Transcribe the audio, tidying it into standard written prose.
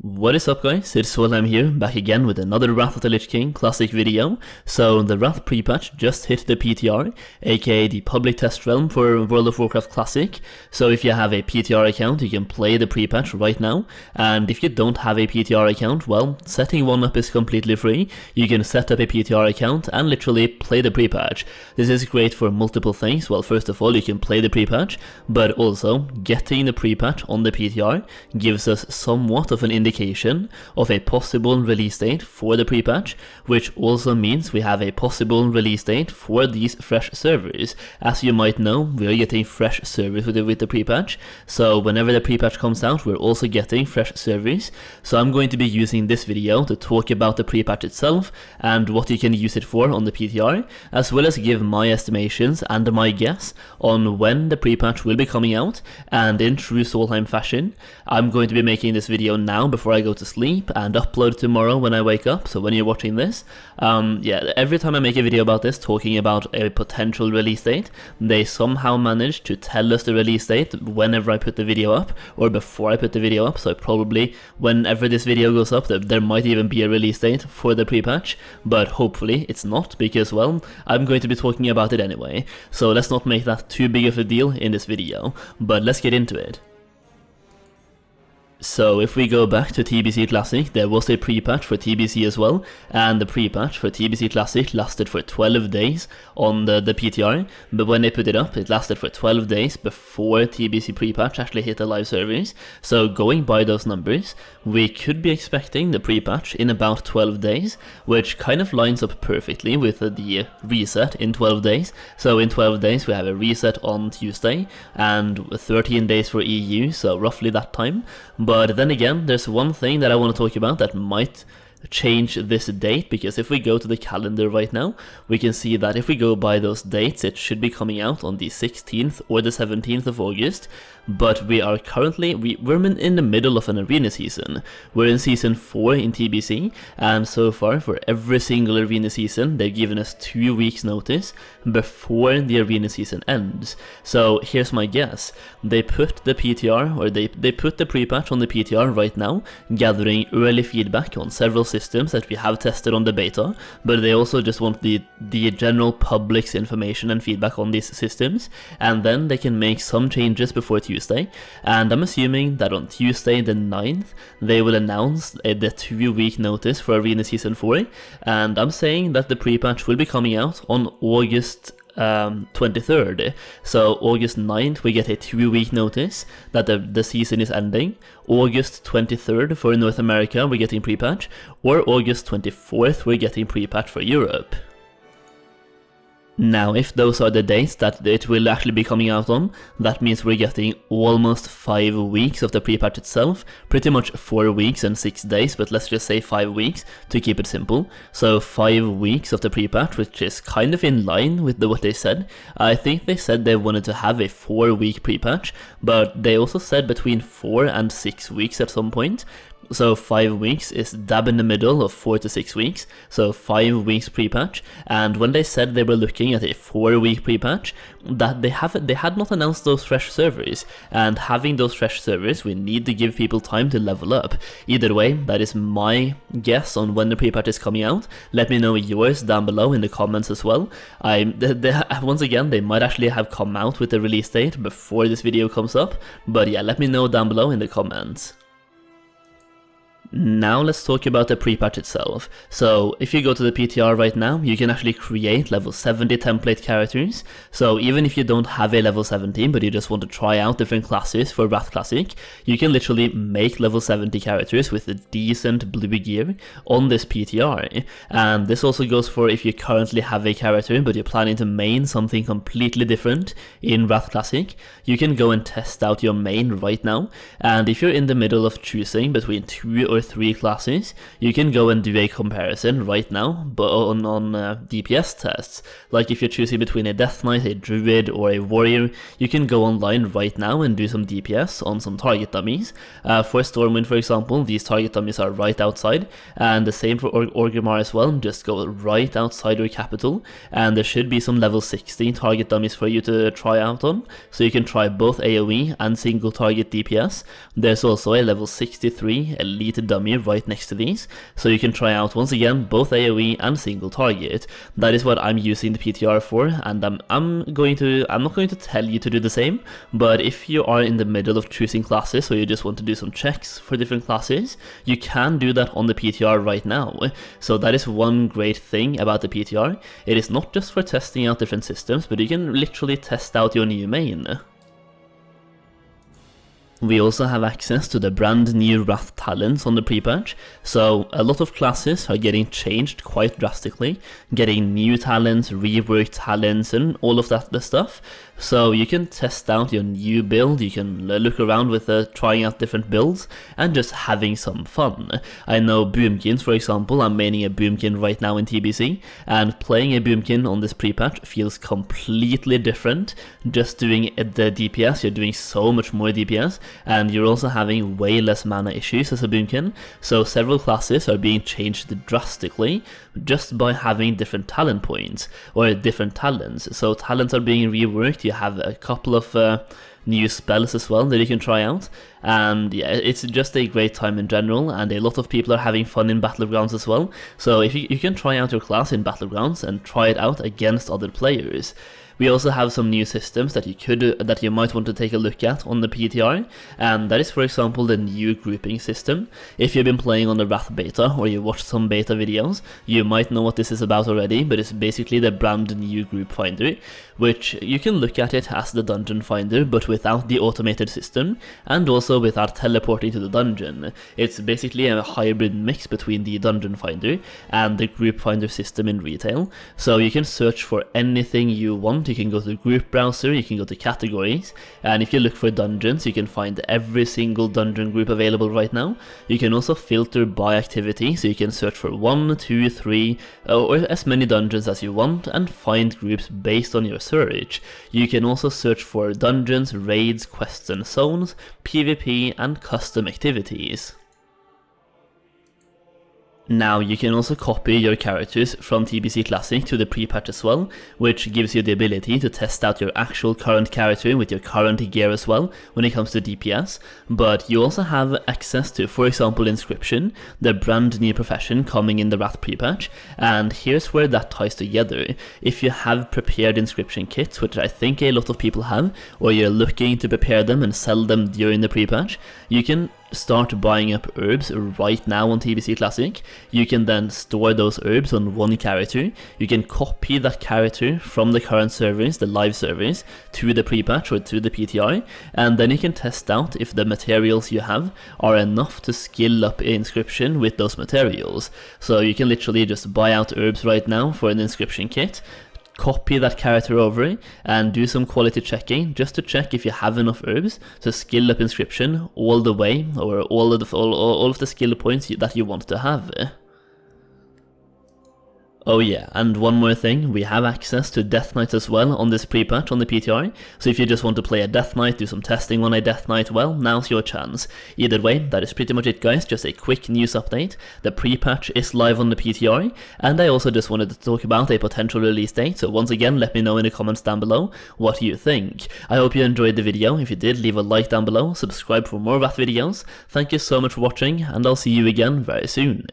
What is up guys, it's Swell here, back again with another Wrath of the Lich King Classic video. So the Wrath Prepatch just hit the PTR, aka the public test realm for World of Warcraft Classic. So if you have a PTR account, you can play the Prepatch right now. And if you don't have a PTR account, well, setting one up is completely free. You can set up a PTR account and literally play the Prepatch. This is great for multiple things. Well, first of all, you can play the Prepatch, but also getting the Prepatch on the PTR gives us somewhat of an indication of a possible release date for the Prepatch, which also means we have a possible release date for these fresh servers. As you might know, we are getting fresh servers with the Prepatch, so whenever the Prepatch comes out, we're also getting fresh servers. So I'm going to be using this video to talk about the Prepatch itself and what you can use it for on the PTR, as well as give my estimations and my guess on when the Prepatch will be coming out. And in true Solheim fashion, I'm going to be making this video now before I go to sleep and upload tomorrow when I wake up. So when you're watching this, yeah, every time I make a video about this talking about a potential release date, they somehow manage to tell us the release date whenever I put the video up or before I put the video up. So probably whenever this video goes up, there might even be a release date for the Prepatch, but hopefully it's not, because well, I'm going to be talking about it anyway. So let's not make that too big of a deal in this video, but let's get into it. So if we go back to TBC Classic, there was a Prepatch for TBC as well, and the Prepatch for TBC Classic lasted for 12 days on the PTR, but when they put it up, it lasted for 12 days before TBC Prepatch actually hit the live servers. So going by those numbers, we could be expecting the Prepatch in about 12 days, which kind of lines up perfectly with the reset in 12 days. So in 12 days we have a reset on Tuesday and 13 days for EU, so roughly that time. But then again, there's one thing that I want to talk about that might change this date, because if we go to the calendar right now, we can see that if we go by those dates, it should be coming out on the 16th or the 17th of August. But we are currently, we're in the middle of an arena season. We're in season 4 in TBC, and so far for every single arena season, they've given us 2 weeks notice before the arena season ends. So here's my guess. They put the PTR, or they put the Prepatch on the PTR right now, gathering early feedback on several systems that we have tested on the beta, but they also just want the general public's information and feedback on these systems, and then they can make some changes before Tuesday. And I'm assuming that on Tuesday the 9th they will announce the 2-week notice for Arena Season 4, and I'm saying that the Prepatch will be coming out on August 23rd. So August 9th we get a 2-week notice that the season is ending. August 23rd for North America we're getting Prepatch, or August 24th we're getting Prepatch for Europe. Now, if those are the dates that it will actually be coming out on, that means we're getting almost 5 weeks of the Prepatch itself, pretty much 4 weeks and 6 days, but let's just say 5 weeks to keep it simple. So 5 weeks of the Prepatch, which is kind of in line with what they said. I think they said they wanted to have a 4-week Prepatch, but they also said between 4 and 6 weeks at some point. So 5 weeks is dab in the middle of 4 to 6 weeks, so 5 weeks Prepatch. And when they said they were looking at a 4-week Prepatch, that they had not announced those fresh servers, and having those fresh servers, we need to give people time to level up. Either way, that is my guess on when the Prepatch is coming out. Let me know yours down below in the comments as well. Once again, they might actually have come out with the release date before this video comes up, but yeah, let me know down below in the comments. Now let's talk about the Prepatch itself. So if you go to the PTR right now, you can actually create level 70 template characters. So even if you don't have a level 17 but you just want to try out different classes for Wrath Classic, you can literally make level 70 characters with a decent blue gear on this PTR. And this also goes for if you currently have a character but you're planning to main something completely different in Wrath Classic, you can go and test out your main right now. And if you're in the middle of choosing between 2 or 3 classes, you can go and do a comparison right now, but on DPS tests. Like if you're choosing between a Death Knight, a Druid, or a Warrior, you can go online right now and do some DPS on some target dummies. For Stormwind, for example, these target dummies are right outside, and the same for Orgrimmar as well. Just go right outside your capital, and there should be some level 16 target dummies for you to try out on, so you can try both AoE and single target DPS. There's also a level 63 elite dummy right next to these, so you can try out once again both AoE and single target. That is what I'm using the PTR for, and I'm not going to tell you to do the same, but if you are in the middle of choosing classes or you just want to do some checks for different classes, you can do that on the PTR right now. So that is one great thing about the PTR. It is not just for testing out different systems, but you can literally test out your new main. We also have access to the brand new Wrath talents on the pre-patch, so a lot of classes are getting changed quite drastically, getting new talents, reworked talents and all of that stuff. So you can test out your new build, you can look around with trying out different builds and just having some fun. I know Boomkins, for example, I'm maining a Boomkin right now in TBC, and playing a Boomkin on this pre-patch feels completely different. Just doing the DPS, you're doing so much more DPS, and you're also having way less mana issues as a Boomkin, so several classes are being changed drastically just by having different talent points, or different talents. So talents are being reworked, you have a couple of new spells as well that you can try out, and yeah, it's just a great time in general, and a lot of people are having fun in Battlegrounds as well, so if you can try out your class in Battlegrounds and try it out against other players. We also have some new systems that you might want to take a look at on the PTR, and that is, for example, the new grouping system. If you've been playing on the Wrath beta or you watched some beta videos, you might know what this is about already, but it's basically the brand new group finder, which you can look at it as the dungeon finder but without the automated system and also without teleporting to the dungeon. It's basically a hybrid mix between the dungeon finder and the group finder system in retail, so you can search for anything you want. You can go to the group browser, you can go to categories, and if you look for dungeons, you can find every single dungeon group available right now. You can also filter by activity, so you can search for 1, 2, 3, or as many dungeons as you want and find groups based on your search. You can also search for dungeons, raids, quests and zones, PvP and custom activities. Now you can also copy your characters from TBC Classic to the pre-patch as well, which gives you the ability to test out your actual current character with your current gear as well when it comes to DPS, but you also have access to, for example, Inscription, the brand new profession coming in the Wrath pre-patch, and here's where that ties together. If you have prepared Inscription kits, which I think a lot of people have, or you're looking to prepare them and sell them during the pre-patch, you can start buying up herbs right now on TBC Classic. You can then store those herbs on one character. You can copy that character from the current servers, the live servers, to the pre-patch or to the PTR, and then you can test out if the materials you have are enough to skill up Inscription with those materials. So you can literally just buy out herbs right now for an Inscription kit, copy that character over and do some quality checking just to check if you have enough herbs to skill up Inscription all the way, or all of the skill points that you want to have. Oh yeah, and one more thing, we have access to Death Knights as well on this pre-patch on the PTR, so if you just want to play a Death Knight, do some testing on a Death Knight, well, now's your chance. Either way, that is pretty much it guys, just a quick news update. The pre-patch is live on the PTR, and I also just wanted to talk about a potential release date, so once again, let me know in the comments down below what you think. I hope you enjoyed the video. If you did, leave a like down below, subscribe for more Wrath videos. Thank you so much for watching, and I'll see you again very soon.